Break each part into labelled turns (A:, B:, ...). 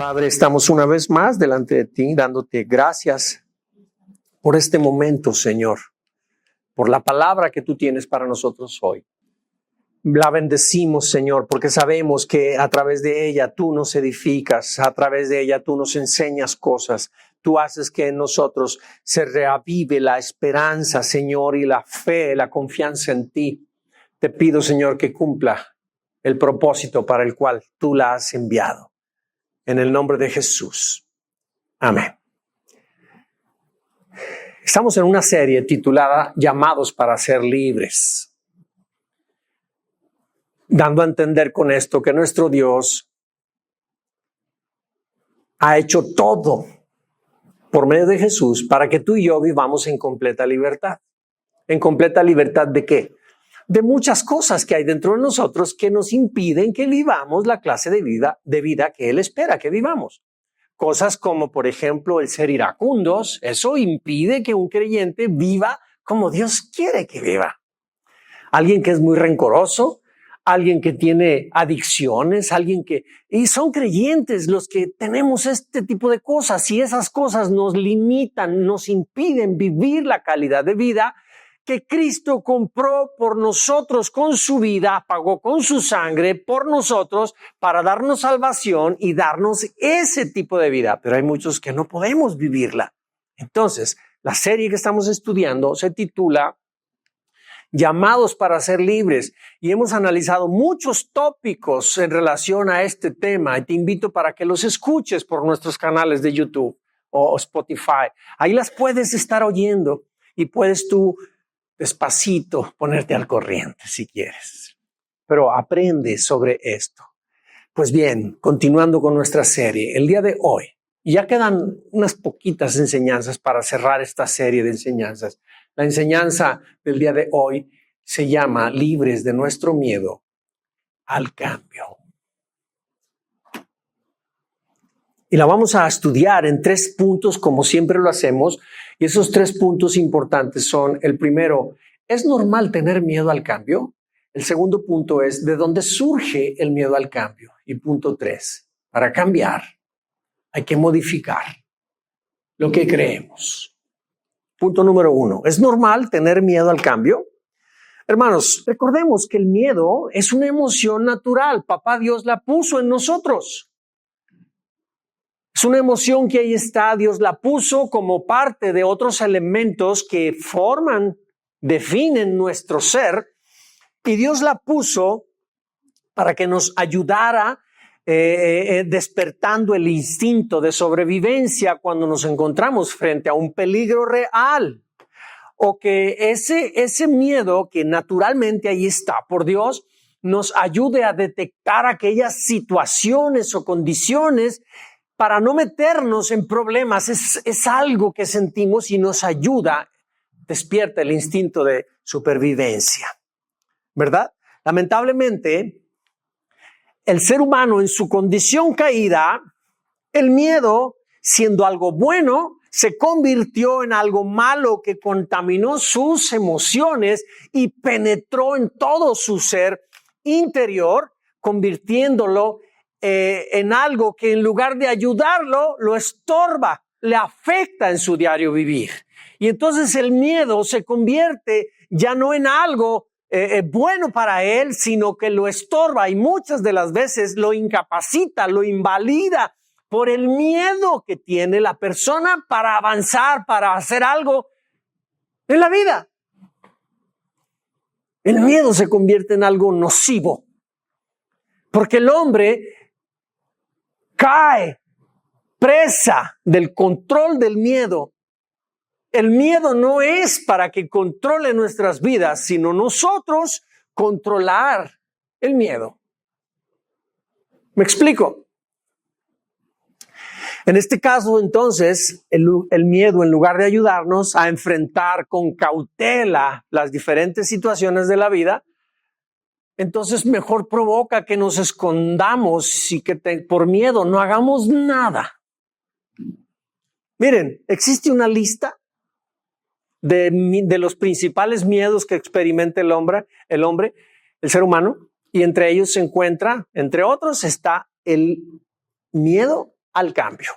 A: Padre, estamos una vez más delante de ti, dándote gracias por este momento, Señor, por la palabra que tú tienes para nosotros hoy. La bendecimos, Señor, porque sabemos que a través de ella tú nos edificas, a través de ella tú nos enseñas cosas. Tú haces que en nosotros se reavive la esperanza, Señor, y la fe, la confianza en ti. Te pido, Señor, que cumpla el propósito para el cual tú la has enviado. En el nombre de Jesús. Amén. Estamos en una serie titulada Llamados para ser libres. Dando a entender con esto que nuestro Dios ha hecho todo por medio de Jesús para que tú y yo vivamos en completa libertad. ¿En completa libertad de qué? De muchas cosas que hay dentro de nosotros que nos impiden que vivamos la clase de vida que Él espera que vivamos. Cosas como, por ejemplo, el ser iracundos. Eso impide que un creyente viva como Dios quiere que viva. Alguien que es muy rencoroso, alguien que tiene adicciones, y son creyentes los que tenemos este tipo de cosas, y esas cosas nos limitan, nos impiden vivir la calidad de vida que Cristo compró por nosotros con su vida, pagó con su sangre por nosotros para darnos salvación y darnos ese tipo de vida. Pero hay muchos que no podemos vivirla. Entonces, la serie que estamos estudiando se titula Llamados para ser libres, y hemos analizado muchos tópicos en relación a este tema, y te invito para que los escuches por nuestros canales de YouTube o Spotify. Ahí las puedes estar oyendo y puedes tú despacito ponerte al corriente si quieres, pero aprende sobre esto. Pues bien, continuando con nuestra serie, el día de hoy, ya quedan unas poquitas enseñanzas para cerrar esta serie de enseñanzas. La enseñanza del día de hoy se llama Libres de nuestro miedo al cambio. Y la vamos a estudiar en 3 puntos, como siempre lo hacemos. Y esos 3 puntos importantes son: el primero, ¿es normal tener miedo al cambio? El segundo punto es, ¿de dónde surge el miedo al cambio? Y punto 3, para cambiar hay que modificar lo que creemos. Punto número 1, ¿es normal tener miedo al cambio? Hermanos, recordemos que el miedo es una emoción natural. Papá Dios la puso en nosotros. Es una emoción que ahí está, Dios la puso como parte de otros elementos que definen nuestro ser, y Dios la puso para que nos ayudara despertando el instinto de sobrevivencia cuando nos encontramos frente a un peligro real, o que ese miedo que naturalmente ahí está por Dios nos ayude a detectar aquellas situaciones o condiciones para no meternos en problemas. Es algo que sentimos y nos ayuda, despierta el instinto de supervivencia, ¿verdad? Lamentablemente, el ser humano en su condición caída, el miedo, siendo algo bueno, se convirtió en algo malo que contaminó sus emociones y penetró en todo su ser interior, convirtiéndolo en algo que en lugar de ayudarlo, lo estorba, le afecta en su diario vivir. Y entonces el miedo se convierte ya no en algo bueno para él, sino que lo estorba, y muchas de las veces lo incapacita, lo invalida por el miedo que tiene la persona para avanzar, para hacer algo en la vida. El miedo se convierte en algo nocivo, porque el hombre cae presa del control del miedo. El miedo no es para que controle nuestras vidas, sino nosotros controlar el miedo. ¿Me explico? En este caso, entonces, el miedo, en lugar de ayudarnos a enfrentar con cautela las diferentes situaciones de la vida, entonces mejor provoca que nos escondamos y que por miedo no hagamos nada. Miren, existe una lista de los principales miedos que experimenta el hombre, el ser humano, y entre ellos se encuentra, entre otros, está el miedo al cambio.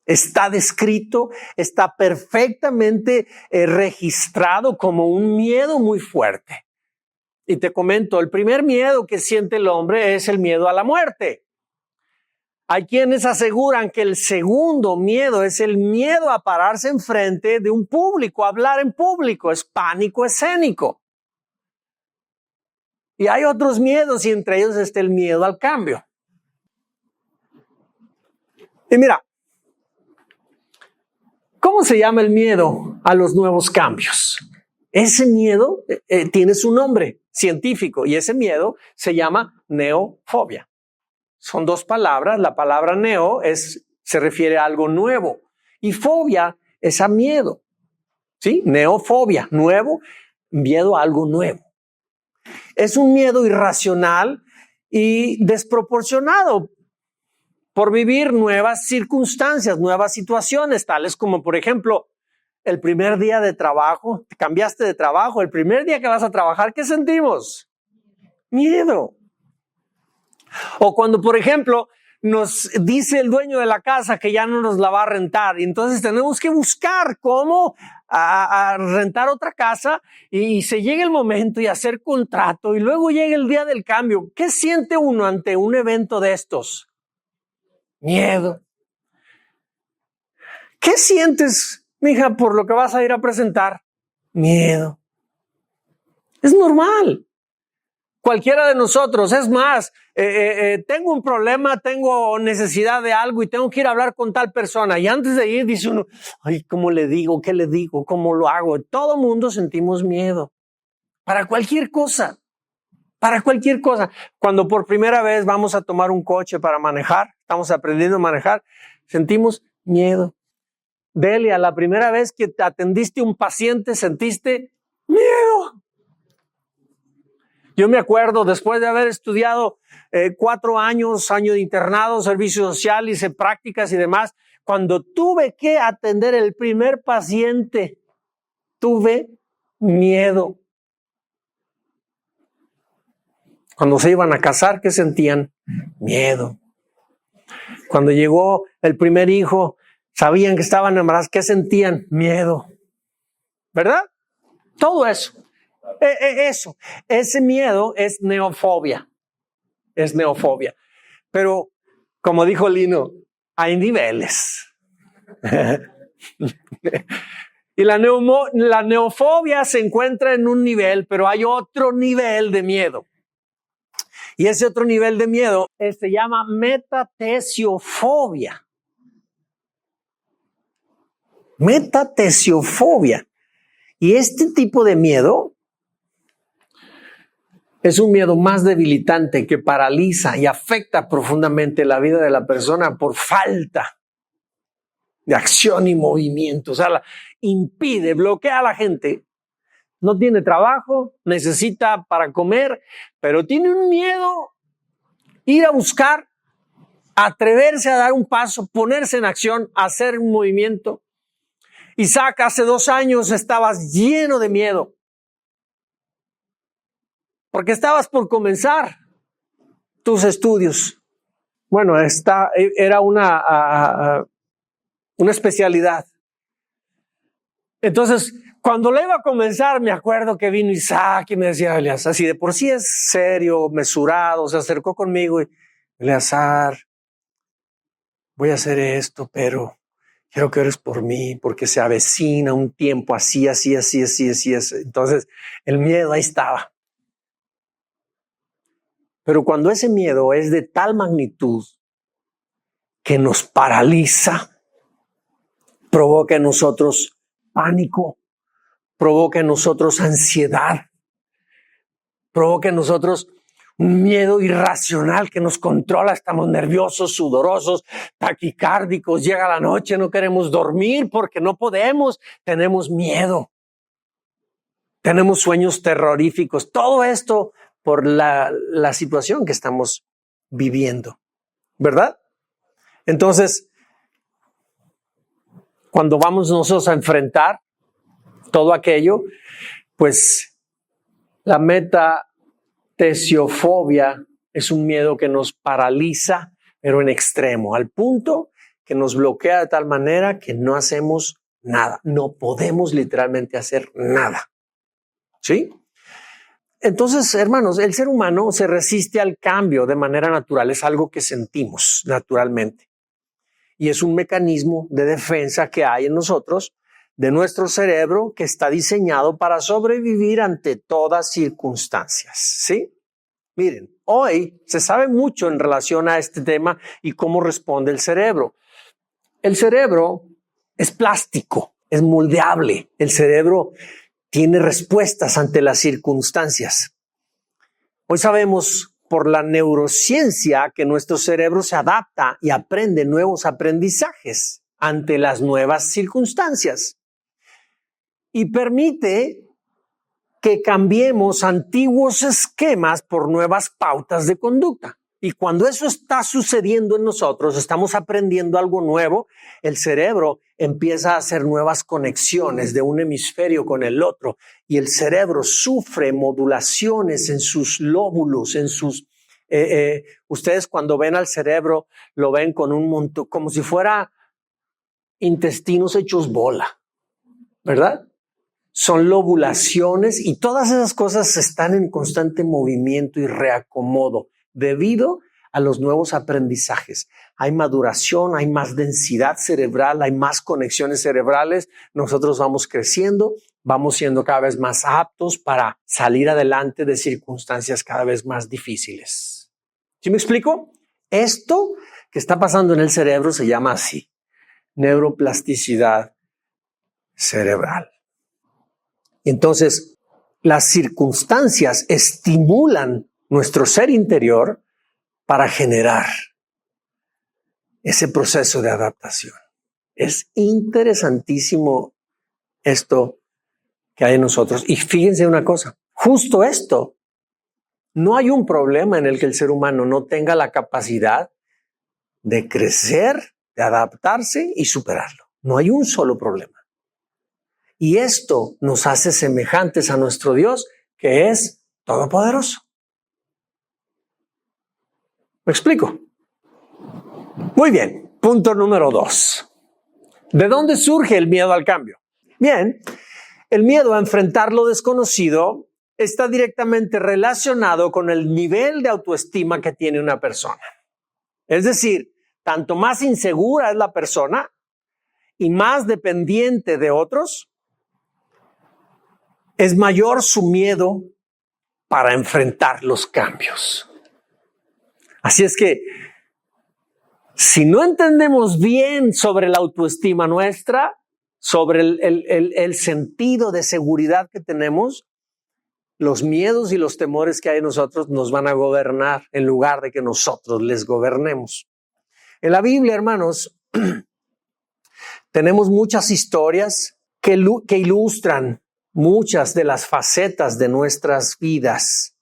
A: Está descrito, está perfectamente registrado como un miedo muy fuerte. Y te comento, el primer miedo que siente el hombre es el miedo a la muerte. Hay quienes aseguran que el segundo miedo es el miedo a pararse enfrente de un público, a hablar en público, es pánico escénico. Y hay otros miedos y entre ellos está el miedo al cambio. Y mira, ¿cómo se llama el miedo a los nuevos cambios? Ese miedo tiene su nombre científico y ese miedo se llama neofobia. Son dos palabras. La palabra neo se refiere a algo nuevo y fobia es a miedo. ¿Sí? Neofobia, nuevo, miedo a algo nuevo. Es un miedo irracional y desproporcionado por vivir nuevas circunstancias, nuevas situaciones, tales como, por ejemplo, el primer día de trabajo, te cambiaste de trabajo, el primer día que vas a trabajar, ¿qué sentimos? Miedo. O cuando, por ejemplo, nos dice el dueño de la casa que ya no nos la va a rentar y entonces tenemos que buscar cómo a rentar otra casa y se llega el momento y hacer contrato y luego llega el día del cambio. ¿Qué siente uno ante un evento de estos? Miedo. ¿Qué sientes, mija, por lo que vas a ir a presentar? Miedo. Es normal. Cualquiera de nosotros, es más, tengo un problema, tengo necesidad de algo y tengo que ir a hablar con tal persona. Y antes de ir dice uno, ay, ¿cómo le digo? ¿Qué le digo? ¿Cómo lo hago? Todo mundo sentimos miedo. Para cualquier cosa. Para cualquier cosa. Cuando por primera vez vamos a tomar un coche para manejar, estamos aprendiendo a manejar, sentimos miedo. Delia, la primera vez que te atendiste a un paciente, sentiste miedo. Yo me acuerdo, después de haber estudiado 4 años, año de internado, servicio social, hice prácticas y demás, cuando tuve que atender el primer paciente, tuve miedo. Cuando se iban a casar, ¿qué sentían? Miedo. Cuando llegó el primer hijo, sabían que estaban enamorados, ¿qué sentían? Miedo. ¿Verdad? Todo eso. Ese miedo es neofobia. Es neofobia. Pero, como dijo Lino, hay niveles. Y la neofobia se encuentra en un nivel, pero hay otro nivel de miedo. Y ese otro nivel de miedo se llama metatesiofobia. Metatesiofobia. Y este tipo de miedo es un miedo más debilitante que paraliza y afecta profundamente la vida de la persona por falta de acción y movimiento. O sea, impide, bloquea a la gente. No tiene trabajo, necesita para comer, pero tiene un miedo, ir a buscar, atreverse a dar un paso, ponerse en acción, hacer un movimiento. Isaac, hace 2 años estabas lleno de miedo, porque estabas por comenzar tus estudios. Bueno, era una especialidad. Entonces, cuando le iba a comenzar, me acuerdo que vino Isaac y me decía, Eleazar, así de por sí es serio, mesurado, se acercó conmigo y, Eleazar, voy a hacer esto, pero quiero que ores por mí, porque se avecina un tiempo así. Entonces, el miedo ahí estaba. Pero cuando ese miedo es de tal magnitud que nos paraliza, provoca en nosotros pánico, provoca en nosotros ansiedad, provoca en nosotros un miedo irracional que nos controla, estamos nerviosos, sudorosos, taquicárdicos, llega la noche, no queremos dormir porque no podemos, tenemos miedo, tenemos sueños terroríficos, todo esto por la situación que estamos viviendo, ¿verdad? Entonces, cuando vamos nosotros a enfrentar todo aquello, pues la metatesiofobia es un miedo que nos paraliza, pero en extremo, al punto que nos bloquea de tal manera que no hacemos nada. No podemos literalmente hacer nada. ¿Sí? Entonces, hermanos, el ser humano se resiste al cambio de manera natural. Es algo que sentimos naturalmente. Y es un mecanismo de defensa que hay en nosotros, de nuestro cerebro, que está diseñado para sobrevivir ante todas circunstancias. ¿Sí? Miren, hoy se sabe mucho en relación a este tema y cómo responde el cerebro. El cerebro es plástico, es moldeable. El cerebro tiene respuestas ante las circunstancias. Hoy sabemos por la neurociencia que nuestro cerebro se adapta y aprende nuevos aprendizajes ante las nuevas circunstancias y permite que cambiemos antiguos esquemas por nuevas pautas de conducta. Y cuando eso está sucediendo en nosotros, estamos aprendiendo algo nuevo, el cerebro empieza a hacer nuevas conexiones de un hemisferio con el otro y el cerebro sufre modulaciones en sus lóbulos, en sus... ustedes cuando ven al cerebro lo ven con un montón, como si fuera intestinos hechos bola, ¿verdad? Son lobulaciones y todas esas cosas están en constante movimiento y reacomodo debido a los nuevos aprendizajes. Hay maduración, hay más densidad cerebral, hay más conexiones cerebrales. Nosotros vamos creciendo, vamos siendo cada vez más aptos para salir adelante de circunstancias cada vez más difíciles. ¿Sí me explico? Esto que está pasando en el cerebro se llama así, neuroplasticidad cerebral. Entonces, las circunstancias estimulan nuestro ser interior para generar ese proceso de adaptación. Es interesantísimo esto que hay en nosotros. Y fíjense una cosa, justo esto, no hay un problema en el que el ser humano no tenga la capacidad de crecer, de adaptarse y superarlo. No hay un solo problema. Y esto nos hace semejantes a nuestro Dios, que es todopoderoso. ¿Me explico? Muy bien, punto número 2. ¿De dónde surge el miedo al cambio? Bien, el miedo a enfrentar lo desconocido está directamente relacionado con el nivel de autoestima que tiene una persona. Es decir, tanto más insegura es la persona y más dependiente de otros, es mayor su miedo para enfrentar los cambios. Así es que, si no entendemos bien sobre la autoestima nuestra, sobre el sentido de seguridad que tenemos, los miedos y los temores que hay en nosotros nos van a gobernar en lugar de que nosotros les gobernemos. En la Biblia, hermanos, tenemos muchas historias que ilustran muchas de las facetas de nuestras vidas.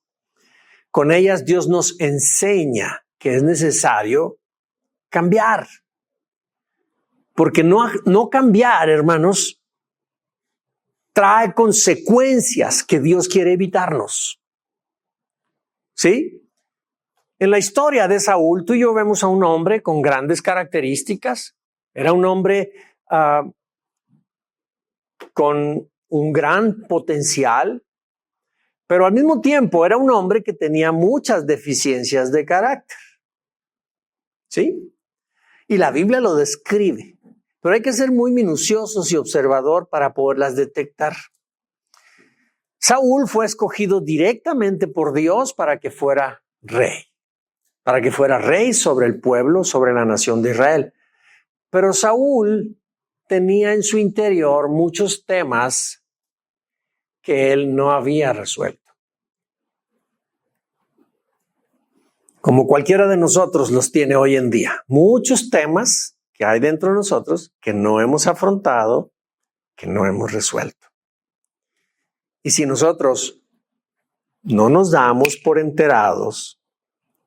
A: Con ellas Dios nos enseña que es necesario cambiar. Porque no cambiar, hermanos, trae consecuencias que Dios quiere evitarnos. ¿Sí? En la historia de Saúl, tú y yo vemos a un hombre con grandes características. Era un hombre con un gran potencial, pero al mismo tiempo era un hombre que tenía muchas deficiencias de carácter. ¿Sí? Y la Biblia lo describe, pero hay que ser muy minuciosos y observador para poderlas detectar. Saúl fue escogido directamente por Dios para que fuera rey sobre el pueblo, sobre la nación de Israel. Pero Saúl tenía en su interior muchos temas que él no había resuelto. Como cualquiera de nosotros los tiene hoy en día. Muchos temas que hay dentro de nosotros que no hemos afrontado, que no hemos resuelto. Y si nosotros no nos damos por enterados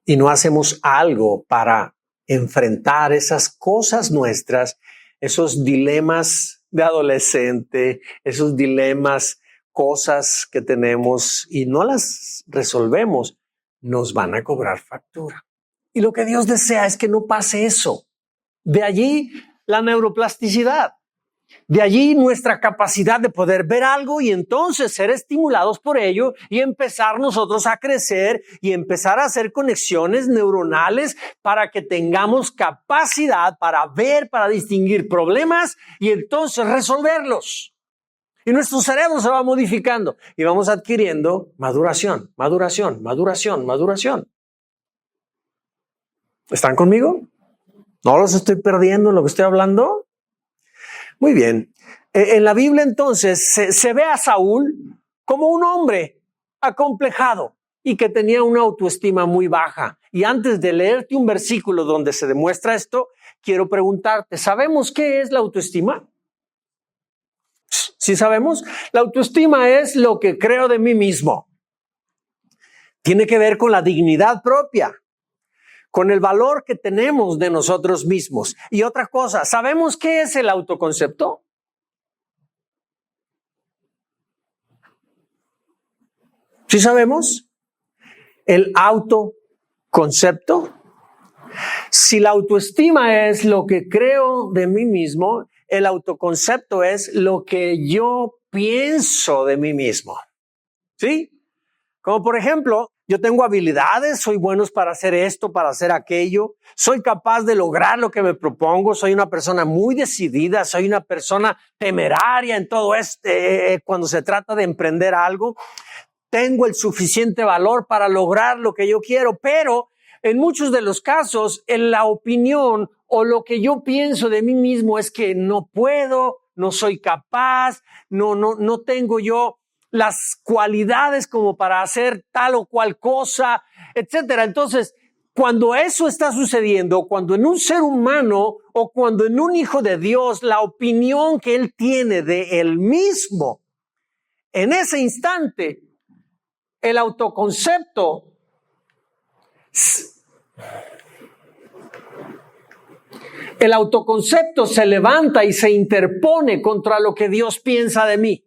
A: y no hacemos algo para enfrentar esas cosas nuestras, esos dilemas de adolescente, esos dilemas, cosas que tenemos y no las resolvemos, nos van a cobrar factura. Y lo que Dios desea es que no pase eso. De allí la neuroplasticidad. De allí nuestra capacidad de poder ver algo y entonces ser estimulados por ello y empezar nosotros a crecer y empezar a hacer conexiones neuronales para que tengamos capacidad para ver, para distinguir problemas y entonces resolverlos. Y nuestro cerebro se va modificando y vamos adquiriendo maduración, maduración, maduración, maduración. ¿Están conmigo? ¿No los estoy perdiendo en lo que estoy hablando? Muy bien. En la Biblia entonces se ve a Saúl como un hombre acomplejado y que tenía una autoestima muy baja. Y antes de leerte un versículo donde se demuestra esto, quiero preguntarte, ¿sabemos qué es la autoestima? ¿Sí sabemos? La autoestima es lo que creo de mí mismo. Tiene que ver con la dignidad propia, con el valor que tenemos de nosotros mismos. Y otra cosa, ¿sabemos qué es el autoconcepto? ¿Sí sabemos? El autoconcepto. Si la autoestima es lo que creo de mí mismo, el autoconcepto es lo que yo pienso de mí mismo. ¿Sí? Como por ejemplo, yo tengo habilidades, soy bueno para hacer esto, para hacer aquello, soy capaz de lograr lo que me propongo, soy una persona muy decidida, soy una persona temeraria en todo esto, cuando se trata de emprender algo, tengo el suficiente valor para lograr lo que yo quiero, pero en muchos de los casos, en la opinión o lo que yo pienso de mí mismo es que no puedo, no soy capaz, no tengo yo las cualidades como para hacer tal o cual cosa, etcétera. Entonces, cuando eso está sucediendo, cuando en un ser humano o cuando en un hijo de Dios, la opinión que él tiene de él mismo, en ese instante, el autoconcepto se levanta y se interpone contra lo que Dios piensa de mí.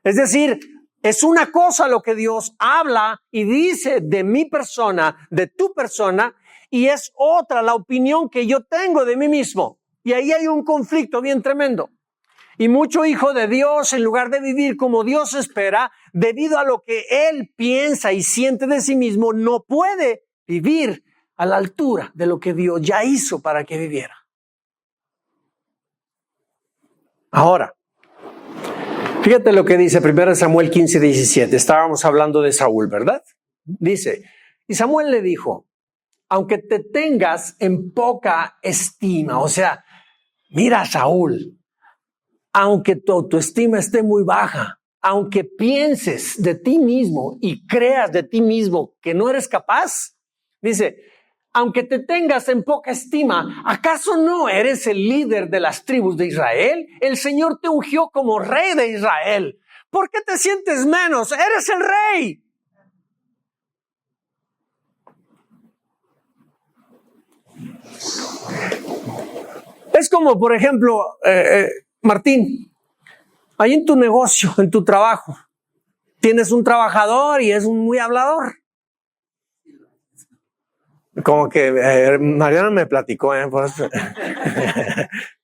A: Es decir, es una cosa lo que Dios habla y dice de mi persona, de tu persona, y es otra la opinión que yo tengo de mí mismo. Y ahí hay un conflicto bien tremendo. Y mucho hijo de Dios, en lugar de vivir como Dios espera, debido a lo que él piensa y siente de sí mismo, no puede vivir a la altura de lo que Dios ya hizo para que viviera. Ahora, fíjate lo que dice 1 Samuel 15:17. Estábamos hablando de Saúl, ¿verdad? Dice, y Samuel le dijo, aunque te tengas en poca estima, o sea, mira Saúl, aunque tu autoestima esté muy baja, aunque pienses de ti mismo y creas de ti mismo que no eres capaz, dice, aunque te tengas en poca estima, ¿acaso no eres el líder de las tribus de Israel? El Señor te ungió como rey de Israel. ¿Por qué te sientes menos? ¡Eres el rey! Es como, por ejemplo, Martín, ahí en tu negocio, en tu trabajo, tienes un trabajador y es un muy hablador. Como que Mariana me platicó, pues,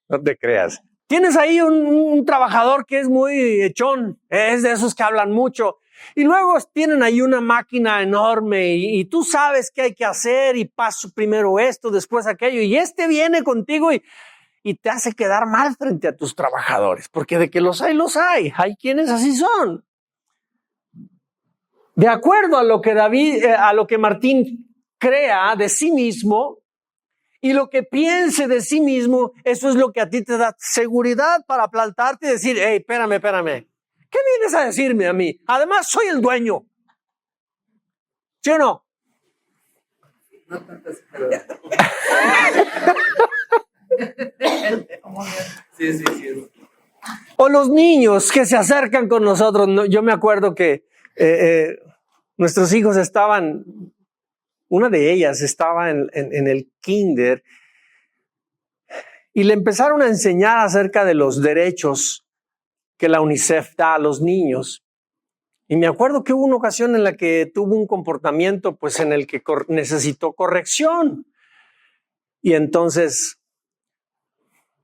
A: no te creas. Tienes ahí un trabajador que es muy echón, es de esos que hablan mucho. Y luego tienen ahí una máquina enorme y tú sabes qué hay que hacer y paso primero esto, después aquello. Y viene contigo y te hace quedar mal frente a tus trabajadores. Porque de que los hay. Hay quienes así son. De acuerdo a lo que a lo que Martín crea de sí mismo y lo que piense de sí mismo, eso es lo que a ti te da seguridad para plantarte y decir, hey, espérame, ¿qué vienes a decirme a mí? Además, soy el dueño. ¿Sí o no? No tantas, pero... Sí. O los niños que se acercan con nosotros. Yo me acuerdo que nuestros hijos estaban... Una de ellas estaba en el kinder y le empezaron a enseñar acerca de los derechos que la UNICEF da a los niños. Y me acuerdo que hubo una ocasión en la que tuvo un comportamiento pues en el que necesitó corrección. Y entonces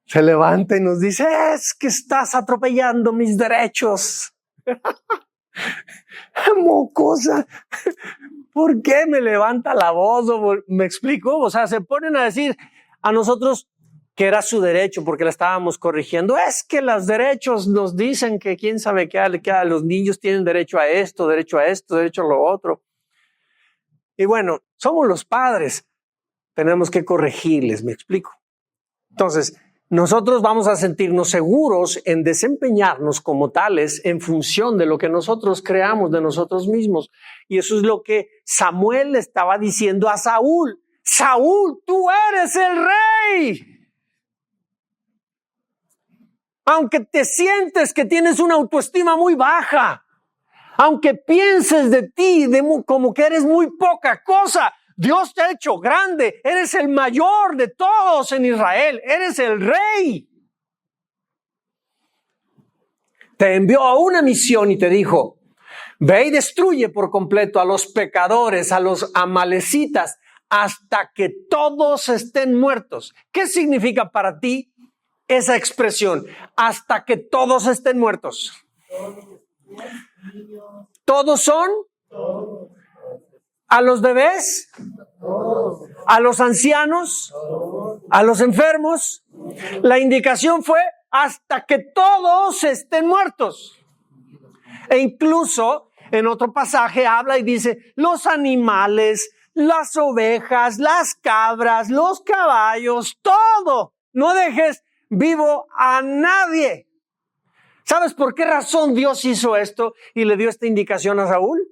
A: se levanta y nos dice, es que estás atropellando mis derechos. Mocosa, ¿por qué me levanta la voz? ¿Me explico? O sea, se ponen a decir a nosotros que era su derecho porque la estábamos corrigiendo. Es que los derechos nos dicen que quién sabe qué, los niños tienen derecho a esto, derecho a esto, derecho a lo otro. Y bueno, somos los padres, tenemos que corregirles, ¿me explico? Entonces, nosotros vamos a sentirnos seguros en desempeñarnos como tales en función de lo que nosotros creamos de nosotros mismos. Y eso es lo que Samuel le estaba diciendo a Saúl. Saúl, tú eres el rey. Aunque te sientes que tienes una autoestima muy baja, aunque pienses de ti como que eres muy poca cosa, Dios te ha hecho grande, eres el mayor de todos en Israel, eres el rey. Te envió a una misión y te dijo, ve y destruye por completo a los pecadores, a los amalecitas, hasta que todos estén muertos. ¿Qué significa para ti esa expresión? Hasta que todos estén muertos. ¿Todos son? ¿A los bebés? ¿A los ancianos? ¿A los enfermos? La indicación fue hasta que todos estén muertos. E incluso en otro pasaje habla y dice, los animales, las ovejas, las cabras, los caballos, todo. No dejes vivo a nadie. ¿Sabes por qué razón Dios hizo esto y le dio esta indicación a Saúl?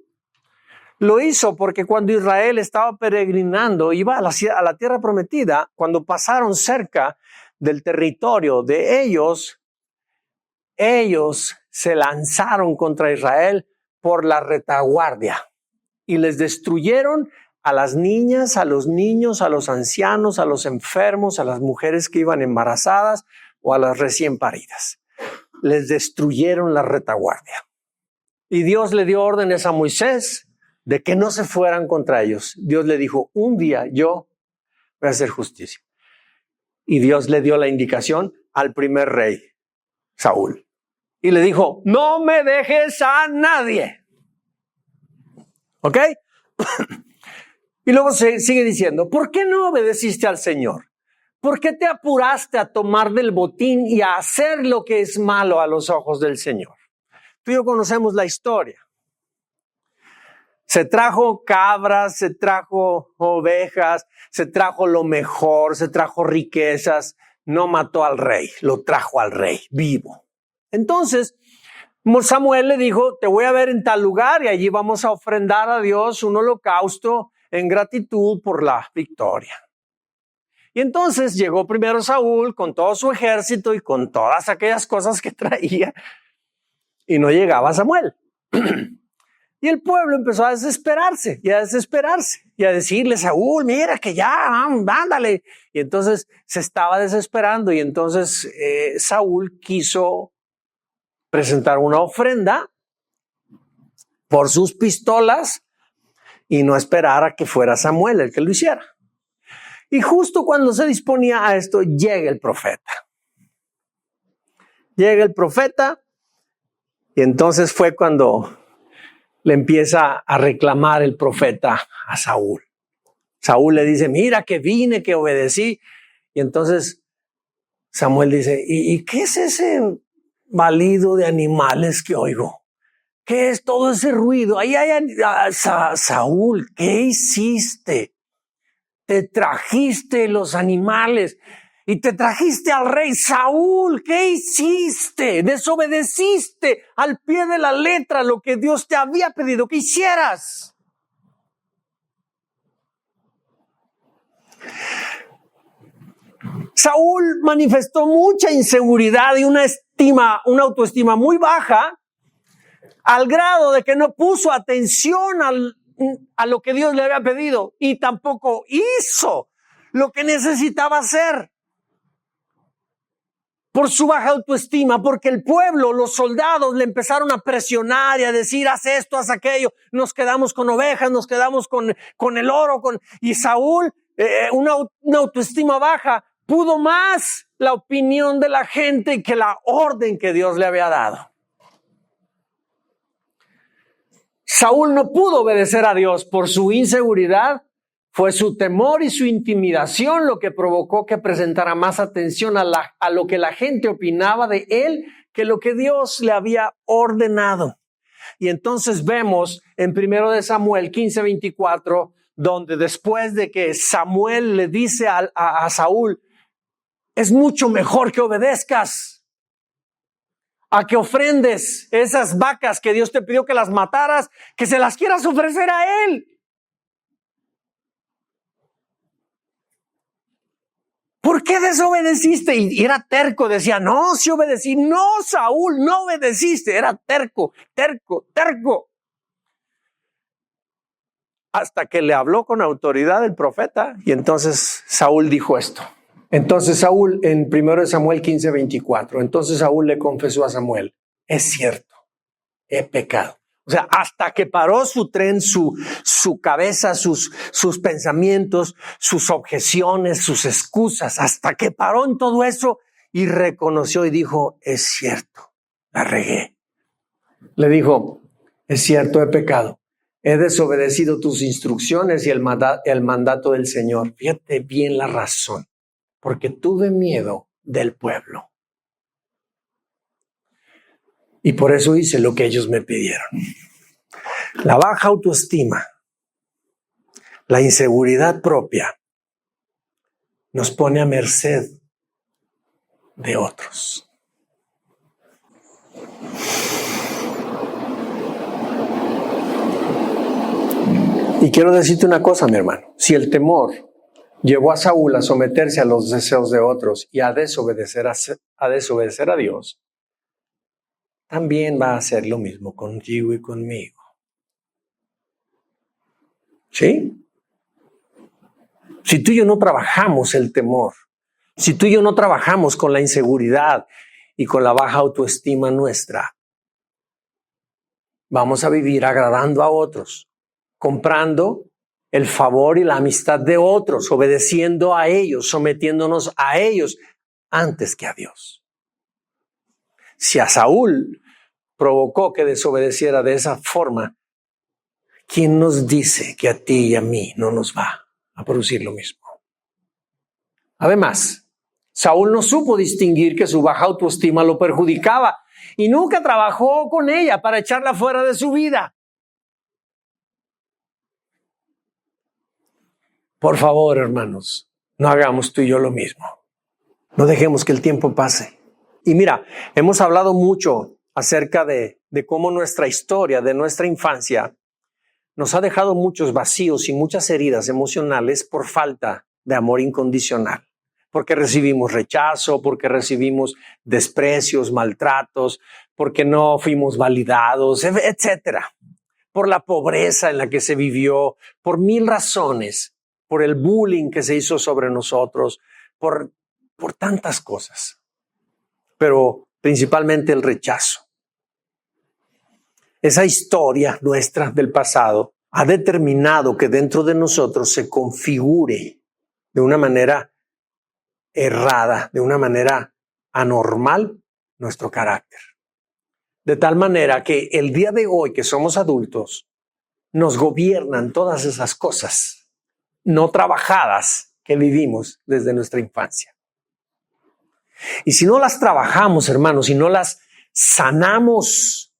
A: Lo hizo porque cuando Israel estaba peregrinando, iba a la tierra prometida, cuando pasaron cerca del territorio de ellos se lanzaron contra Israel por la retaguardia y les destruyeron a las niñas, a los niños, a los ancianos, a los enfermos, a las mujeres que iban embarazadas o a las recién paridas. Les destruyeron la retaguardia. Y Dios le dio órdenes a Moisés de que no se fueran contra ellos. Dios le dijo, un día yo voy a hacer justicia. Y Dios le dio la indicación al primer rey, Saúl. Y le dijo, no me dejes a nadie. ¿Ok? Y luego sigue diciendo, ¿por qué no obedeciste al Señor? ¿Por qué te apuraste a tomar del botín y a hacer lo que es malo a los ojos del Señor? Tú y yo conocemos la historia. Se trajo cabras, se trajo ovejas, se trajo lo mejor, se trajo riquezas. No mató al rey, lo trajo al rey vivo. Entonces, Samuel le dijo, te voy a ver en tal lugar y allí vamos a ofrendar a Dios un holocausto en gratitud por la victoria. Y entonces llegó primero Saúl con todo su ejército y con todas aquellas cosas que traía y no llegaba Samuel. Y el pueblo empezó a desesperarse y a decirle, Saúl, mira que ya, ándale. Y entonces se estaba desesperando y entonces Saúl quiso presentar una ofrenda por sus pistolas y no esperar a que fuera Samuel el que lo hiciera. Y justo cuando se disponía a esto, llega el profeta. Llega el profeta y entonces fue cuando le empieza a reclamar el profeta a Saúl. Saúl le dice, mira que vine, que obedecí. Y entonces Samuel dice, ¿y qué es ese balido de animales que oigo? ¿Qué es todo ese ruido? Saúl, ¿qué hiciste? Te trajiste los animales y te trajiste al rey. Saúl, ¿qué hiciste? Desobedeciste al pie de la letra lo que Dios te había pedido que hicieras. Saúl manifestó mucha inseguridad y una autoestima muy baja, al grado de que no puso atención a lo que Dios le había pedido y tampoco hizo lo que necesitaba hacer. Por su baja autoestima, porque el pueblo, los soldados le empezaron a presionar y a decir, haz esto, haz aquello, nos quedamos con ovejas, nos quedamos con el oro, y Saúl, una autoestima baja, pudo más la opinión de la gente que la orden que Dios le había dado. Saúl no pudo obedecer a Dios por su inseguridad. Fue su temor y su intimidación lo que provocó que presentara más atención a lo que la gente opinaba de él que lo que Dios le había ordenado. Y entonces vemos en 1 Samuel 15:24, donde después de que Samuel le dice a Saúl, es mucho mejor que obedezcas a que ofrendes esas vacas que Dios te pidió que las mataras, que se las quieras ofrecer a él. ¿Por qué desobedeciste? Y era terco, decía, no, sí obedecí. No, Saúl, no obedeciste. Era terco. Hasta que le habló con autoridad el profeta y entonces Saúl dijo esto. Entonces Saúl, en 1 Samuel 15:24, entonces Saúl le confesó a Samuel, es cierto, he pecado. O sea, hasta que paró su tren, su cabeza, sus pensamientos, sus objeciones, sus excusas, hasta que paró en todo eso y reconoció y dijo, es cierto, la regué. Le dijo, es cierto, he pecado. He desobedecido tus instrucciones y el mandato del Señor. Fíjate bien la razón, porque tuve miedo del pueblo. Y por eso hice lo que ellos me pidieron. La baja autoestima, la inseguridad propia, nos pone a merced de otros. Y quiero decirte una cosa, mi hermano. Si el temor llevó a Saúl a someterse a los deseos de otros y a desobedecer a Dios, también va a hacer lo mismo contigo y conmigo. ¿Sí? Si tú y yo no trabajamos el temor, si tú y yo no trabajamos con la inseguridad y con la baja autoestima nuestra, vamos a vivir agradando a otros, comprando el favor y la amistad de otros, obedeciendo a ellos, sometiéndonos a ellos antes que a Dios. Si a Saúl provocó que desobedeciera de esa forma, ¿quién nos dice que a ti y a mí no nos va a producir lo mismo? Además, Saúl no supo distinguir que su baja autoestima lo perjudicaba y nunca trabajó con ella para echarla fuera de su vida. Por favor, hermanos, no hagamos tú y yo lo mismo. No dejemos que el tiempo pase. Y mira, hemos hablado mucho acerca de cómo nuestra historia, de nuestra infancia, nos ha dejado muchos vacíos y muchas heridas emocionales por falta de amor incondicional. Porque recibimos rechazo, porque recibimos desprecios, maltratos, porque no fuimos validados, etcétera. Por la pobreza en la que se vivió, por mil razones, por el bullying que se hizo sobre nosotros, por tantas cosas. Pero principalmente el rechazo. Esa historia nuestra del pasado ha determinado que dentro de nosotros se configure de una manera errada, de una manera anormal nuestro carácter. De tal manera que el día de hoy que somos adultos, nos gobiernan todas esas cosas no trabajadas que vivimos desde nuestra infancia. Y si no las trabajamos, hermanos, si no las sanamos,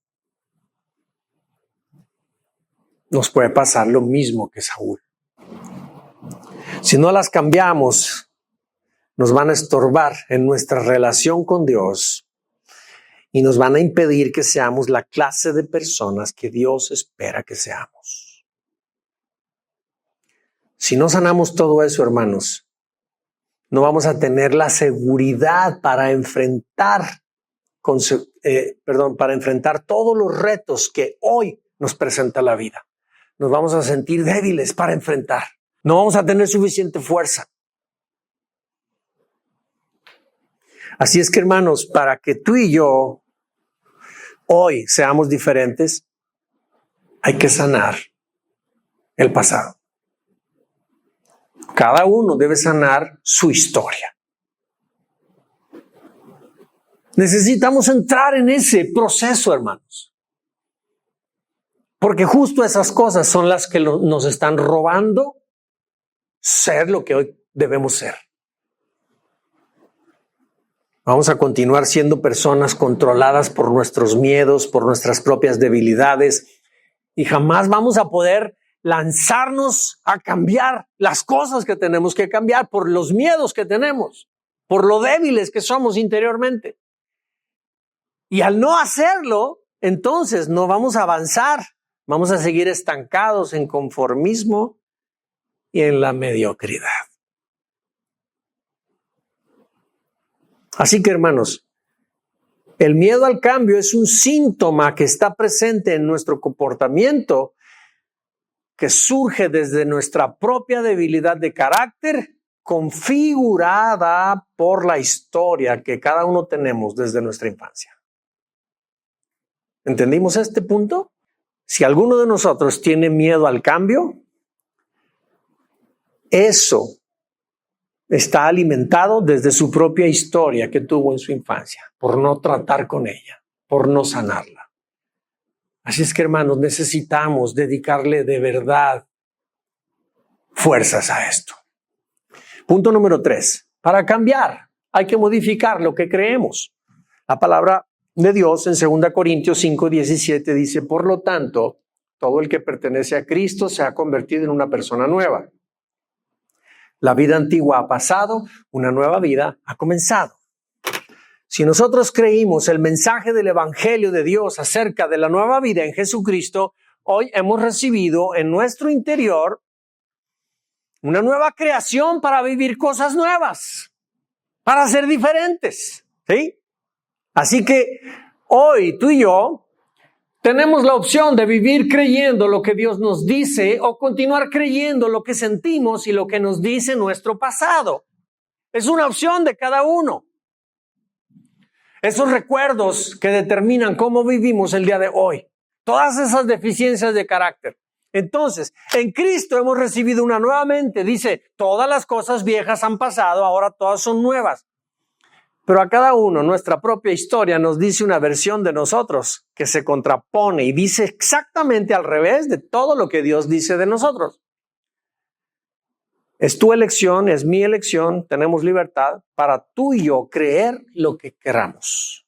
A: nos puede pasar lo mismo que Saúl. Si no las cambiamos, nos van a estorbar en nuestra relación con Dios y nos van a impedir que seamos la clase de personas que Dios espera que seamos. Si no sanamos todo eso, hermanos, no vamos a tener la seguridad para enfrentar todos los retos que hoy nos presenta la vida. Nos vamos a sentir débiles para enfrentar. No vamos a tener suficiente fuerza. Así es que, hermanos, para que tú y yo hoy seamos diferentes, hay que sanar el pasado. Cada uno debe sanar su historia. Necesitamos entrar en ese proceso, hermanos. Porque justo esas cosas son las que nos están robando ser lo que hoy debemos ser. Vamos a continuar siendo personas controladas por nuestros miedos, por nuestras propias debilidades, y jamás vamos a poder lanzarnos a cambiar las cosas que tenemos que cambiar por los miedos que tenemos, por lo débiles que somos interiormente. Y al no hacerlo, entonces no vamos a avanzar, vamos a seguir estancados en conformismo y en la mediocridad. Así que, hermanos, el miedo al cambio es un síntoma que está presente en nuestro comportamiento, que surge desde nuestra propia debilidad de carácter, configurada por la historia que cada uno tenemos desde nuestra infancia. ¿Entendimos este punto? Si alguno de nosotros tiene miedo al cambio, eso está alimentado desde su propia historia que tuvo en su infancia, por no tratar con ella, por no sanarla. Así es que, hermanos, necesitamos dedicarle de verdad fuerzas a esto. Punto número 3. Para cambiar, hay que modificar lo que creemos. La palabra de Dios en 2 Corintios 5:17 dice: por lo tanto, todo el que pertenece a Cristo se ha convertido en una persona nueva. La vida antigua ha pasado, una nueva vida ha comenzado. Si nosotros creímos el mensaje del Evangelio de Dios acerca de la nueva vida en Jesucristo, hoy hemos recibido en nuestro interior una nueva creación para vivir cosas nuevas, para ser diferentes, ¿sí? Así que hoy tú y yo tenemos la opción de vivir creyendo lo que Dios nos dice o continuar creyendo lo que sentimos y lo que nos dice nuestro pasado. Es una opción de cada uno. Esos recuerdos que determinan cómo vivimos el día de hoy. Todas esas deficiencias de carácter. Entonces, en Cristo hemos recibido una nueva mente. Dice, todas las cosas viejas han pasado, ahora todas son nuevas. Pero a cada uno, nuestra propia historia nos dice una versión de nosotros que se contrapone y dice exactamente al revés de todo lo que Dios dice de nosotros. Es tu elección, es mi elección, tenemos libertad para tú y yo creer lo que queramos.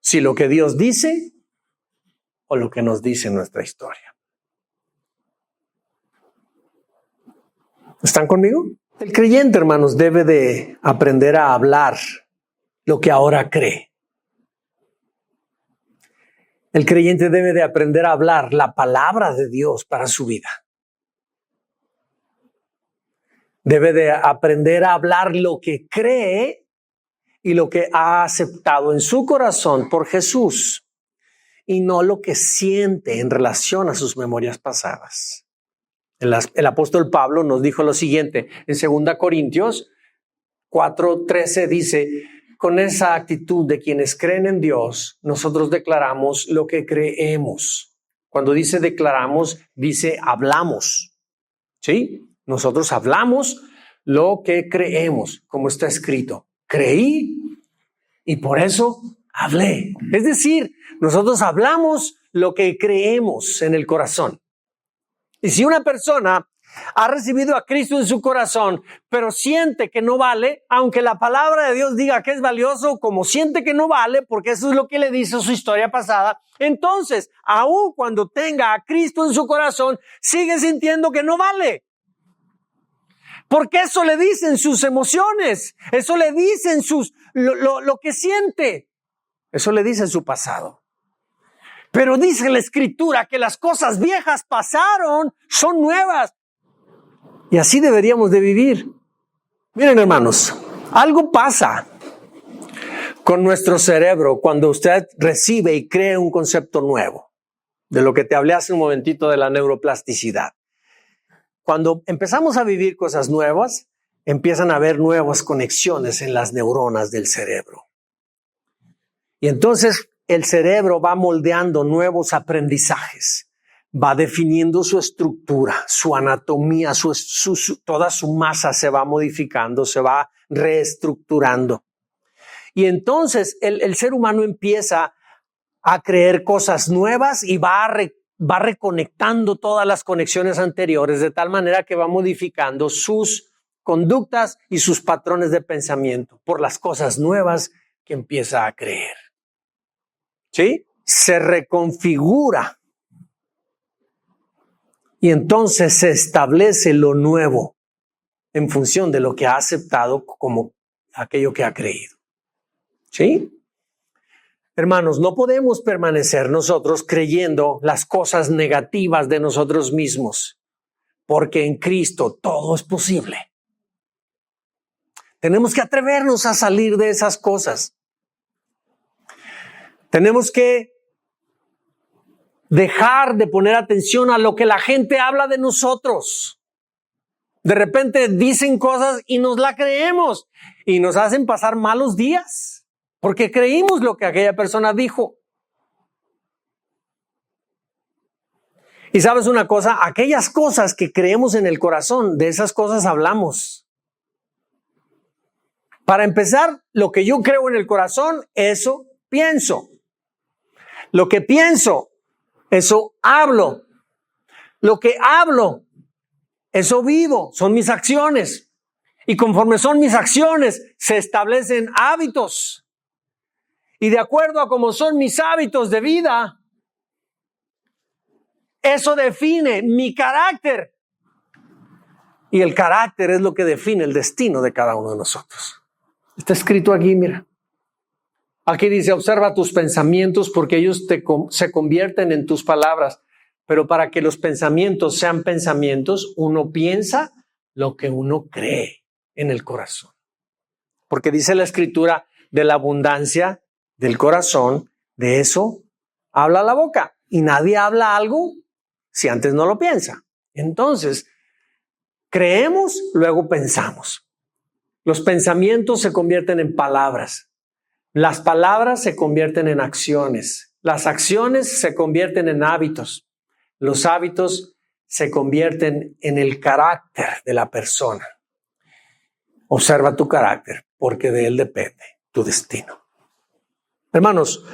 A: Si lo que Dios dice o lo que nos dice nuestra historia. ¿Están conmigo? El creyente, hermanos, debe de aprender a hablar lo que ahora cree. El creyente debe de aprender a hablar la palabra de Dios para su vida. Debe de aprender a hablar lo que cree y lo que ha aceptado en su corazón por Jesús y no lo que siente en relación a sus memorias pasadas. El apóstol Pablo nos dijo lo siguiente en 2 Corintios 4:13 dice: con esa actitud de quienes creen en Dios, nosotros declaramos lo que creemos. Cuando dice declaramos, dice hablamos. ¿Sí? Nosotros hablamos lo que creemos, como está escrito. Creí y por eso hablé. Es decir, nosotros hablamos lo que creemos en el corazón. Y si una persona ha recibido a Cristo en su corazón, pero siente que no vale, aunque la palabra de Dios diga que es valioso, como siente que no vale, porque eso es lo que le dice su historia pasada, entonces, aun cuando tenga a Cristo en su corazón, sigue sintiendo que no vale. Porque eso le dicen sus emociones, eso le dicen lo que siente, eso le dice su pasado. Pero dice la Escritura que las cosas viejas pasaron, son nuevas. Y así deberíamos de vivir. Miren, hermanos, algo pasa con nuestro cerebro cuando usted recibe y cree un concepto nuevo. De lo que te hablé hace un momentito de la neuroplasticidad. Cuando empezamos a vivir cosas nuevas, empiezan a haber nuevas conexiones en las neuronas del cerebro. Y entonces el cerebro va moldeando nuevos aprendizajes. Va definiendo su estructura, su anatomía, toda su masa se va modificando, se va reestructurando. Y entonces el ser humano empieza a creer cosas nuevas y va reconectando todas las conexiones anteriores de tal manera que va modificando sus conductas y sus patrones de pensamiento por las cosas nuevas que empieza a creer. ¿Sí? Se reconfigura y entonces se establece lo nuevo en función de lo que ha aceptado como aquello que ha creído. ¿Sí? Hermanos, no podemos permanecer nosotros creyendo las cosas negativas de nosotros mismos, porque en Cristo todo es posible. Tenemos que atrevernos a salir de esas cosas. Tenemos que dejar de poner atención a lo que la gente habla de nosotros. De repente dicen cosas y nos la creemos y nos hacen pasar malos días porque creímos lo que aquella persona dijo. Y sabes una cosa, aquellas cosas que creemos en el corazón, de esas cosas hablamos. Para empezar, lo que yo creo en el corazón, eso pienso. Lo que pienso, eso hablo. Lo que hablo, eso vivo, son mis acciones. Y conforme son mis acciones, se establecen hábitos. Y de acuerdo a cómo son mis hábitos de vida, eso define mi carácter. Y el carácter es lo que define el destino de cada uno de nosotros. Está escrito aquí, mira. Aquí dice, observa tus pensamientos porque ellos se convierten en tus palabras. Pero para que los pensamientos sean pensamientos, uno piensa lo que uno cree en el corazón. Porque dice la Escritura, de la abundancia del corazón, de eso habla la boca. Y nadie habla algo si antes no lo piensa. Entonces, creemos, luego pensamos. Los pensamientos se convierten en palabras. Las palabras se convierten en acciones. Las acciones se convierten en hábitos. Los hábitos se convierten en el carácter de la persona. Observa tu carácter, porque de él depende tu destino. Hermanos,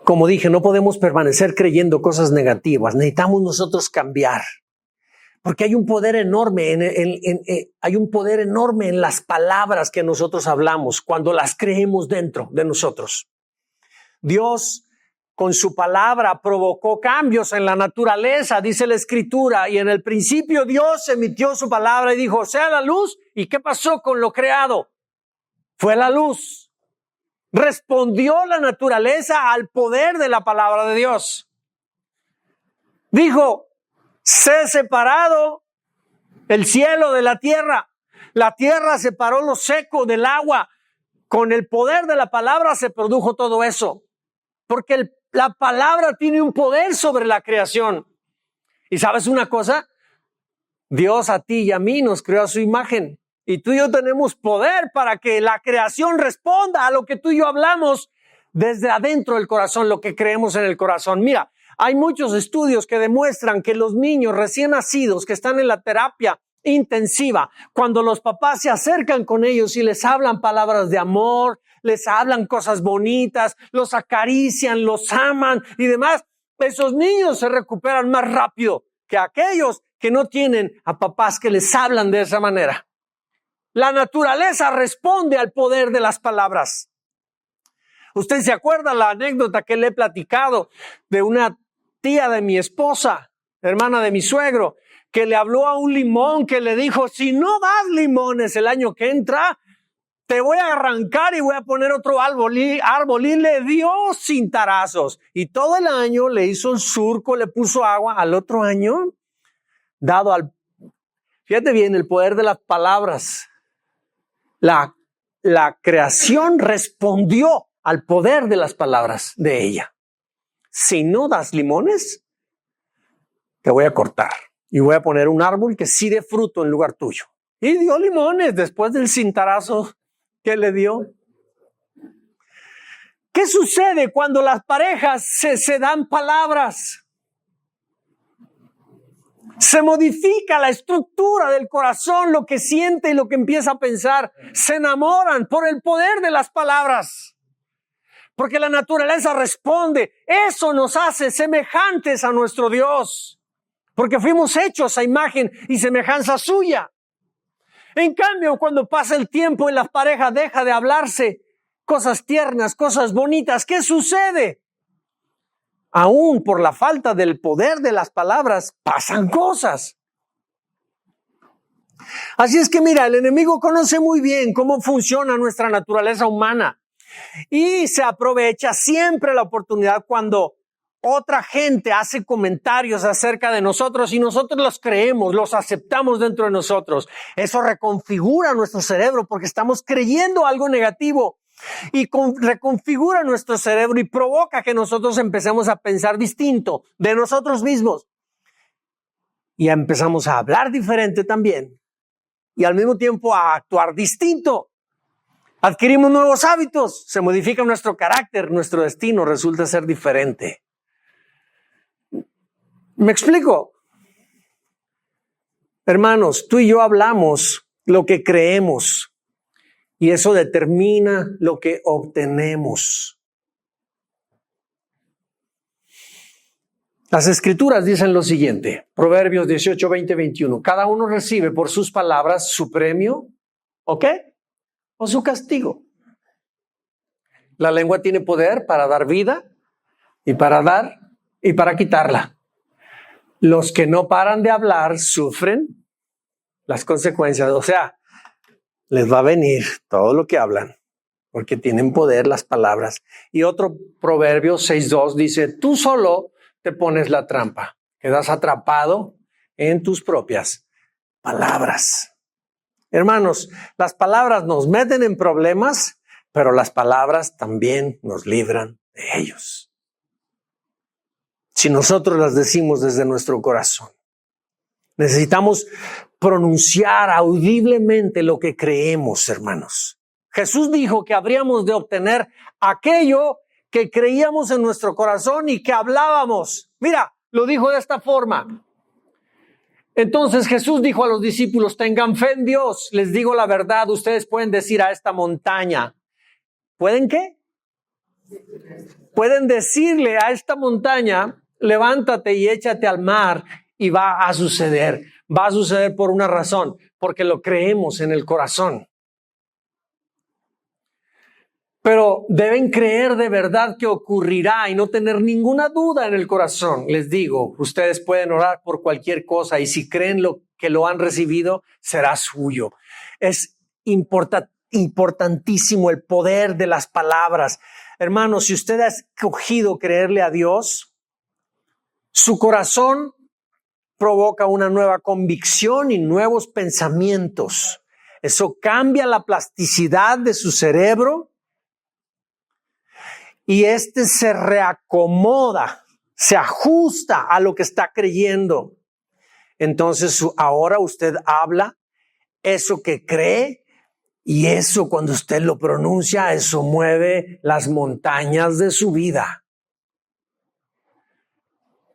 A: como dije, no podemos permanecer creyendo cosas negativas. Necesitamos nosotros cambiar. Porque hay un poder enorme hay un poder enorme en las palabras que nosotros hablamos cuando las creemos dentro de nosotros. Dios con su palabra provocó cambios en la naturaleza, dice la Escritura, y en el principio Dios emitió su palabra y dijo, sea la luz. ¿Y qué pasó con lo creado? Fue la luz. Respondió la naturaleza al poder de la palabra de Dios. Dijo, sé separado el cielo de la tierra. La tierra separó lo seco del agua. Con el poder de la palabra se produjo todo eso. Porque la palabra tiene un poder sobre la creación. ¿Y sabes una cosa? Dios a ti y a mí nos creó a su imagen. Y tú y yo tenemos poder para que la creación responda a lo que tú y yo hablamos desde adentro del corazón, lo que creemos en el corazón. Mira, hay muchos estudios que demuestran que los niños recién nacidos que están en la terapia intensiva, cuando los papás se acercan con ellos y les hablan palabras de amor, les hablan cosas bonitas, los acarician, los aman y demás, esos niños se recuperan más rápido que aquellos que no tienen a papás que les hablan de esa manera. La naturaleza responde al poder de las palabras. ¿Usted se acuerda la anécdota que le he platicado de una tía de mi esposa, hermana de mi suegro, que le habló a un limón que le dijo, si no das limones el año que entra, te voy a arrancar y voy a poner otro árbol y le dio cintarazos. Y todo el año le hizo el surco, le puso agua. Al otro año, fíjate bien, el poder de las palabras. La creación respondió al poder de las palabras de ella. Si no das limones, te voy a cortar y voy a poner un árbol que sí dé fruto en lugar tuyo. Y dio limones después del cintarazo que le dio. ¿Qué sucede cuando las parejas se dan palabras? Se modifica la estructura del corazón, lo que siente y lo que empieza a pensar. Se enamoran por el poder de las palabras. Porque la naturaleza responde. Eso nos hace semejantes a nuestro Dios. Porque fuimos hechos a imagen y semejanza suya. En cambio, cuando pasa el tiempo y la pareja deja de hablarse, cosas tiernas, cosas bonitas, ¿qué sucede? Aún por la falta del poder de las palabras, pasan cosas. Así es que mira, el enemigo conoce muy bien cómo funciona nuestra naturaleza humana y se aprovecha siempre la oportunidad cuando otra gente hace comentarios acerca de nosotros y nosotros los creemos, los aceptamos dentro de nosotros. Eso reconfigura nuestro cerebro porque estamos creyendo algo negativo. Y reconfigura nuestro cerebro y provoca que nosotros empecemos a pensar distinto de nosotros mismos. Y empezamos a hablar diferente también. Y al mismo tiempo a actuar distinto. Adquirimos nuevos hábitos, se modifica nuestro carácter, nuestro destino resulta ser diferente. ¿Me explico? Hermanos, tú y yo hablamos lo que creemos. Y eso determina lo que obtenemos. Las Escrituras dicen lo siguiente, Proverbios 18, 20, 21. Cada uno recibe por sus palabras su premio, ¿o qué? O su castigo. La lengua tiene poder para dar vida y para dar y para quitarla. Los que no paran de hablar sufren las consecuencias. O sea, les va a venir todo lo que hablan, porque tienen poder las palabras. Y otro proverbio 6.2 dice, tú solo te pones la trampa, quedas atrapado en tus propias palabras. Hermanos, las palabras nos meten en problemas, pero las palabras también nos libran de ellos. Si nosotros las decimos desde nuestro corazón. Necesitamos pronunciar audiblemente lo que creemos, hermanos. Jesús dijo que habríamos de obtener aquello que creíamos en nuestro corazón y que hablábamos. Mira, lo dijo de esta forma. Entonces Jesús dijo a los discípulos, tengan fe en Dios. Les digo la verdad, ustedes pueden decir a esta montaña. ¿Pueden qué? Pueden decirle a esta montaña, levántate y échate al mar. Y va a suceder. Va a suceder por una razón, porque lo creemos en el corazón. Pero deben creer de verdad que ocurrirá y no tener ninguna duda en el corazón. Les digo, ustedes pueden orar por cualquier cosa y si creen que lo han recibido, será suyo. Es importantísimo el poder de las palabras. Hermanos, si usted ha escogido creerle a Dios, su corazón provoca una nueva convicción y nuevos pensamientos. Eso cambia la plasticidad de su cerebro y se reacomoda, se ajusta a lo que está creyendo. Entonces ahora usted habla eso que cree y eso cuando usted lo pronuncia, eso mueve las montañas de su vida.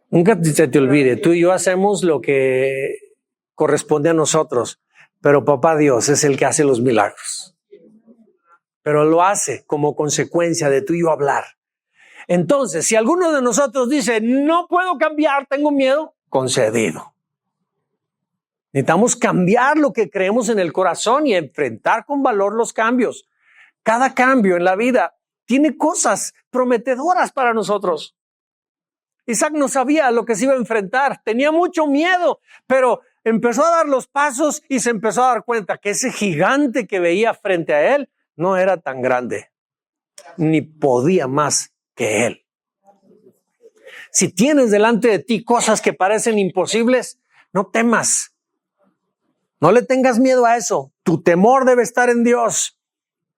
A: Nunca se te olvide, tú y yo hacemos lo que corresponde a nosotros, pero papá Dios es el que hace los milagros. Pero lo hace como consecuencia de tú y yo hablar. Entonces, si alguno de nosotros dice, no puedo cambiar, tengo miedo, concedido. Necesitamos cambiar lo que creemos en el corazón y enfrentar con valor los cambios. Cada cambio en la vida tiene cosas prometedoras para nosotros. Isaac no sabía lo que se iba a enfrentar, tenía mucho miedo, pero empezó a dar los pasos y se empezó a dar cuenta que ese gigante que veía frente a él no era tan grande, ni podía más que él. Si tienes delante de ti cosas que parecen imposibles, no temas, no le tengas miedo a eso, tu temor debe estar en Dios.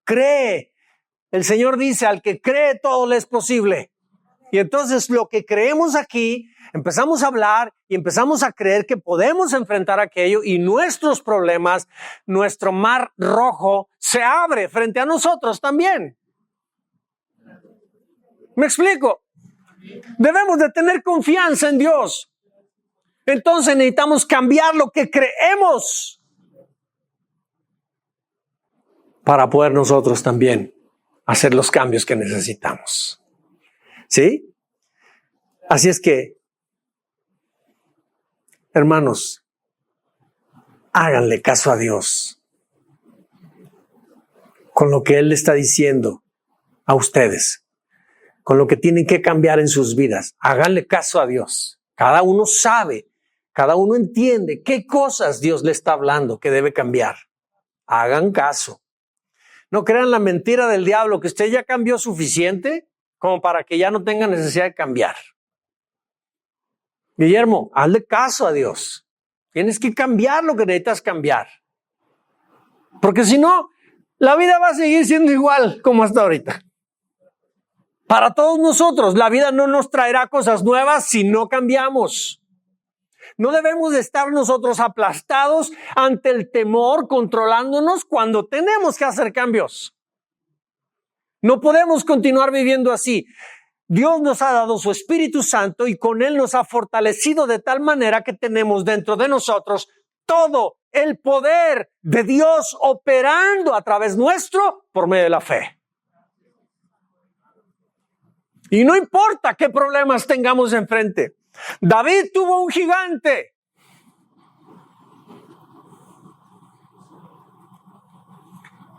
A: Cree, el Señor dice, al que cree todo le es posible. Y entonces lo que creemos aquí, empezamos a hablar y empezamos a creer que podemos enfrentar aquello y nuestros problemas, nuestro mar rojo se abre frente a nosotros también. ¿Me explico? Debemos de tener confianza en Dios. Entonces necesitamos cambiar lo que creemos para poder nosotros también hacer los cambios que necesitamos. ¿Sí? Así es que, hermanos, háganle caso a Dios con lo que Él le está diciendo a ustedes, con lo que tienen que cambiar en sus vidas. Háganle caso a Dios. Cada uno sabe, cada uno entiende qué cosas Dios le está hablando que debe cambiar. Hagan caso. No crean la mentira del diablo que usted ya cambió suficiente como para que ya no tenga necesidad de cambiar. Guillermo, hazle caso a Dios. Tienes que cambiar lo que necesitas cambiar. Porque si no, la vida va a seguir siendo igual como hasta ahorita. Para todos nosotros, la vida no nos traerá cosas nuevas si no cambiamos. No debemos de estar nosotros aplastados ante el temor, controlándonos cuando tenemos que hacer cambios. No podemos continuar viviendo así. Dios nos ha dado su Espíritu Santo y con Él nos ha fortalecido de tal manera que tenemos dentro de nosotros todo el poder de Dios operando a través nuestro por medio de la fe. Y no importa qué problemas tengamos enfrente. David tuvo un gigante.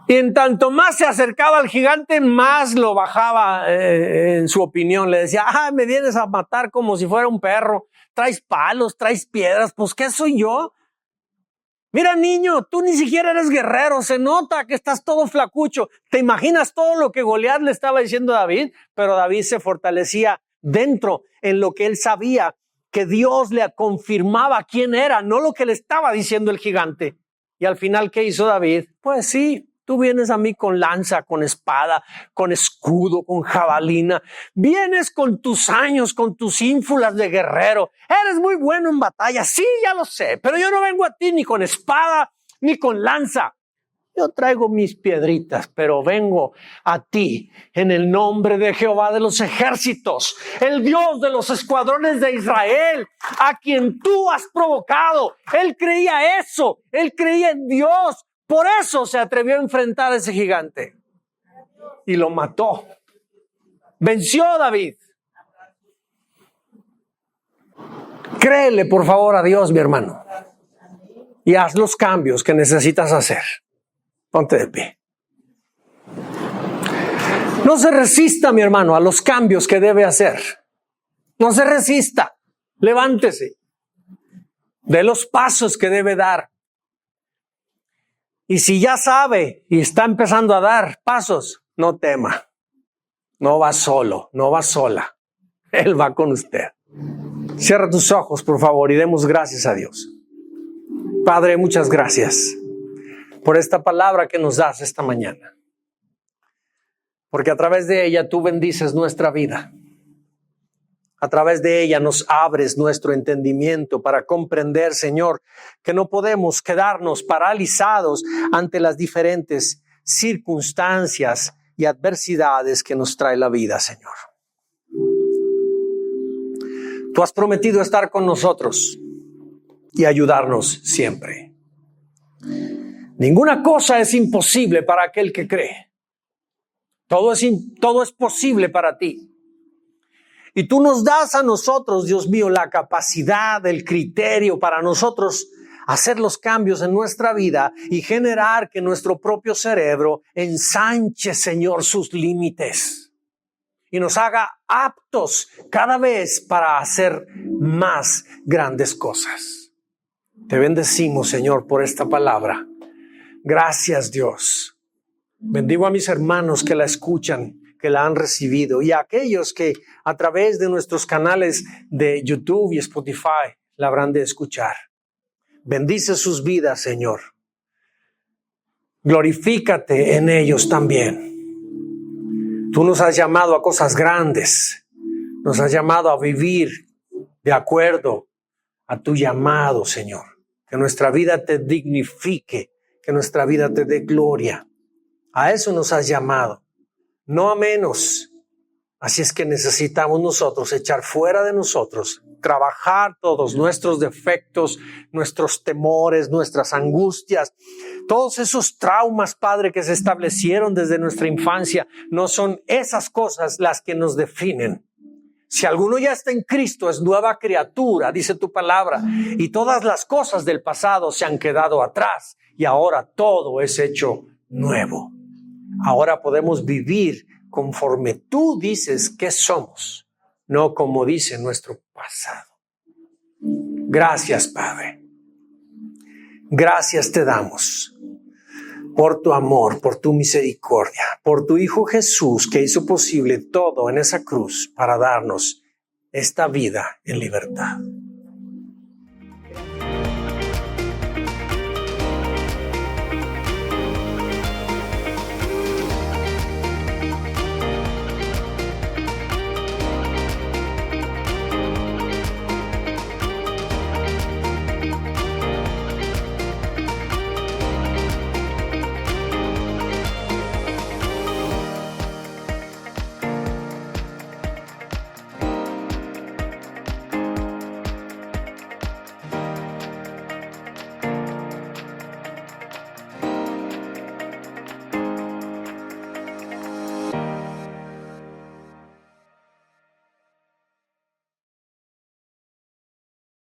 A: Y en tanto más se acercaba al gigante, más lo bajaba en su opinión. Le decía, me vienes a matar como si fuera un perro. Traes palos, traes piedras. Pues, ¿qué soy yo? Mira, niño, tú ni siquiera eres guerrero. Se nota que estás todo flacucho. ¿Te imaginas todo lo que Goliat le estaba diciendo a David? Pero David se fortalecía dentro en lo que él sabía, que Dios le confirmaba quién era, no lo que le estaba diciendo el gigante. Y al final, ¿qué hizo David? Pues sí. Tú vienes a mí con lanza, con espada, con escudo, con jabalina. Vienes con tus años, con tus ínfulas de guerrero. Eres muy bueno en batalla. Sí, ya lo sé. Pero yo no vengo a ti ni con espada, ni con lanza. Yo traigo mis piedritas, pero vengo a ti en el nombre de Jehová de los ejércitos, el Dios de los escuadrones de Israel, a quien tú has provocado. Él creía eso. Él creía en Dios. Por eso se atrevió a enfrentar a ese gigante y lo mató. Venció a David. Créele, por favor, a Dios, mi hermano, y haz los cambios que necesitas hacer. Ponte de pie. No se resista, mi hermano, a los cambios que debe hacer. No se resista. Levántese. Dé los pasos que debe dar. Y si ya sabe y está empezando a dar pasos, no tema. No va solo, no va sola. Él va con usted. Cierra tus ojos, por favor, y demos gracias a Dios. Padre, muchas gracias por esta palabra que nos das esta mañana. Porque a través de ella tú bendices nuestra vida. A través de ella nos abres nuestro entendimiento para comprender, Señor, que no podemos quedarnos paralizados ante las diferentes circunstancias y adversidades que nos trae la vida, Señor. Tú has prometido estar con nosotros y ayudarnos siempre. Ninguna cosa es imposible para aquel que cree. Todo es posible para ti. Y tú nos das a nosotros, Dios mío, la capacidad, el criterio para nosotros hacer los cambios en nuestra vida y generar que nuestro propio cerebro ensanche, Señor, sus límites y nos haga aptos cada vez para hacer más grandes cosas. Te bendecimos, Señor, por esta palabra. Gracias, Dios. Bendigo a mis hermanos que la escuchan, que la han recibido, y a aquellos que a través de nuestros canales de YouTube y Spotify la habrán de escuchar. Bendice sus vidas, Señor. Glorifícate en ellos también. Tú nos has llamado a cosas grandes. Nos has llamado a vivir de acuerdo a tu llamado, Señor. Que nuestra vida te dignifique, que nuestra vida te dé gloria. A eso nos has llamado. No a menos, Así es que necesitamos nosotros echar fuera de nosotros, trabajar todos nuestros defectos, nuestros temores, nuestras angustias, todos esos traumas, Padre, que se establecieron desde nuestra infancia. No son esas cosas las que nos definen. Si alguno ya está en Cristo, es nueva criatura, dice tu palabra, y todas las cosas del pasado se han quedado atrás y ahora todo es hecho nuevo. Ahora podemos vivir conforme tú dices que somos, no como dice nuestro pasado. Gracias, Padre. Gracias te damos por tu amor, por tu misericordia, por tu Hijo Jesús, que hizo posible todo en esa cruz para darnos esta vida en libertad.